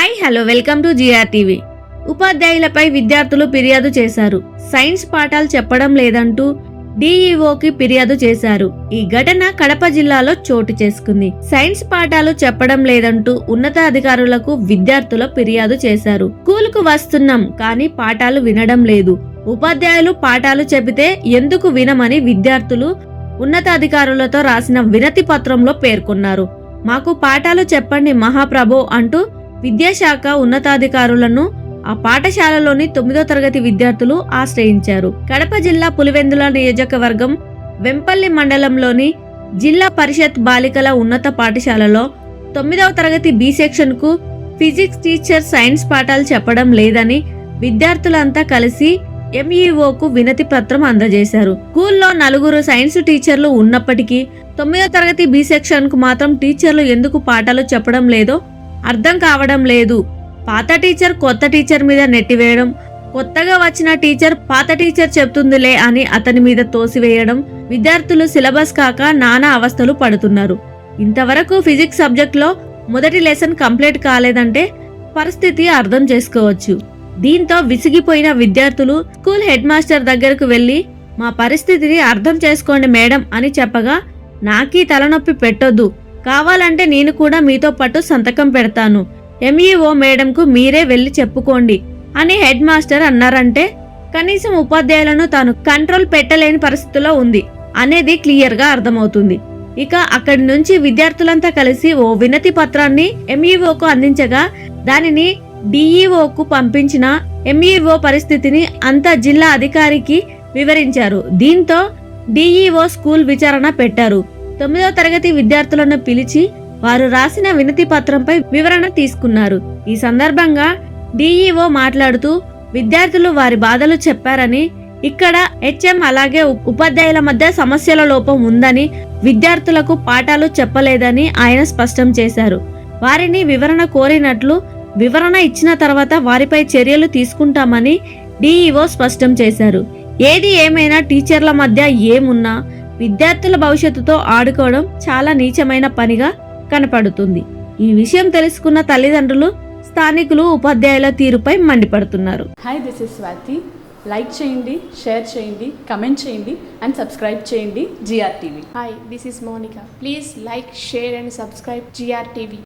Hi hello welcome to GRTV. ఉపాధ్యాయులపై విద్యార్థులు ఫిర్యాదు చేశారు. సైన్స్ పాఠాలు చెప్పడం లేదంటూ డీఈఓకి ఫిర్యాదు చేశారు. ఈ ఘటన కడప జిల్లాలో చోటు చేసుకుంది. సైన్స్ పాఠాలు చెప్పడం లేదంటూ ఉన్నతాధికారులకు విద్యార్థులు ఫిర్యాదు చేశారు. స్కూలుకు వస్తున్నాం కానీ పాఠాలు వినడం లేదు. ఉపాధ్యాయులు పాఠాలు చెబితే ఎందుకు వినమని విద్యార్థులు ఉన్నతాధికారులతో రాసిన వినతి పత్రంలో పేర్కొన్నారు. మాకు పాఠాలు చెప్పండి మహాప్రభో అంటూ విద్యాశాఖ ఉన్నతాధికారులను ఆ పాఠశాలలోని 9వ తరగతి విద్యార్థులు ఆశ్రయించారు. కడప జిల్లా పులివెందుల నియోజకవర్గం వెంపల్లి మండలంలోని జిల్లా పరిషత్ బాలికల ఉన్నత పాఠశాలలో 9వ తరగతి బి సెక్షన్ కు ఫిజిక్స్ టీచర్ సైన్స్ పాఠాలు చెప్పడం లేదని విద్యార్థులంతా కలిసి ఎంఈఓకు వినతి పత్రం అందజేశారు. స్కూల్లో 4 సైన్స్ టీచర్లు ఉన్నప్పటికీ 9వ తరగతి బి సెక్షన్ కు మాత్రం టీచర్లు ఎందుకు పాఠాలు చెప్పడం లేదో అర్థం కావడం లేదు. పాత టీచర్ కొత్త టీచర్ మీద నెట్టివేయడం, కొత్తగా వచ్చిన టీచర్ పాత టీచర్ చెప్తుందిలే అని అతని మీద తోసివేయడం, విద్యార్థులు సిలబస్ కాక నానా అవస్థలు పడుతున్నారు. ఇంతవరకు ఫిజిక్స్ సబ్జెక్ట్ లో మొదటి లెసన్ కంప్లీట్ కాలేదంటే పరిస్థితి అర్థం చేసుకోవచ్చు. దీంతో విసిగిపోయిన విద్యార్థులు స్కూల్ హెడ్ మాస్టర్ దగ్గరకు వెళ్లి మా పరిస్థితిని అర్థం చేసుకోండి మేడం అని చెప్పగా, నాకీ తలనొప్పి పెట్టొద్దు, కావాలంటే నేను కూడా మీతో పాటు సంతకం పెడతాను, ఎంఈఓ మేడంకు మీరే వెళ్లి చెప్పుకోండి అని హెడ్ మాస్టర్ అన్నారంటే కనీసం ఉపాధ్యాయులను తాను కంట్రోల్ పెట్టలేని పరిస్థితిలో ఉంది అనేది క్లియర్ గా అర్థమవుతుంది. ఇక అక్కడి నుంచి విద్యార్థులంతా కలిసి ఓ వినతి పత్రాన్ని ఎంఈఓకు అందించగా దానిని డిఈఓకు పంపించిన ఎంఈఓ పరిస్థితిని అంతా జిల్లా అధికారికి వివరించారు. దీంతో డిఈఓ స్కూల్ విచారణ పెట్టారు. 9వ తరగతి విద్యార్థులను పిలిచి వారు రాసిన వినతి పత్రంపై వివరణ తీసుకున్నారు. ఈ సందర్భంగా డిఈఓ మాట్లాడుతూ విద్యార్థులు వారి బాధలు చెప్పారని, ఇక్కడ హెచ్ఎం అలాగే ఉపాధ్యాయుల మధ్య సమస్యల లోపం ఉందని, విద్యార్థులకు పాఠాలు చెప్పలేదని ఆయన స్పష్టం చేశారు. వారిని వివరణ కోరినట్లు, వివరణ ఇచ్చిన తర్వాత వారిపై చర్యలు తీసుకుంటామని డిఈఓ స్పష్టం చేశారు. ఏది ఏమైనా టీచర్ల మధ్య ఏమున్నా విద్యార్థుల భవిష్యత్తుతో ఆడుకోవడం చాలా నీచమైన పనిగా కనపడుతుంది. ఈ విషయం తెలుసుకున్న తల్లిదండ్రులు, స్థానికులు ఉపాధ్యాయుల తీరుపై మండిపడుతున్నారు. Hi, this is Swathi. Like చేయండి, షేర్ చేయండి, కమెంట్ చేయండి అండ్ సబ్స్క్రైబ్ చేయండి GRTV. Hi, this is Monica. Please like, share and subscribe GRTV.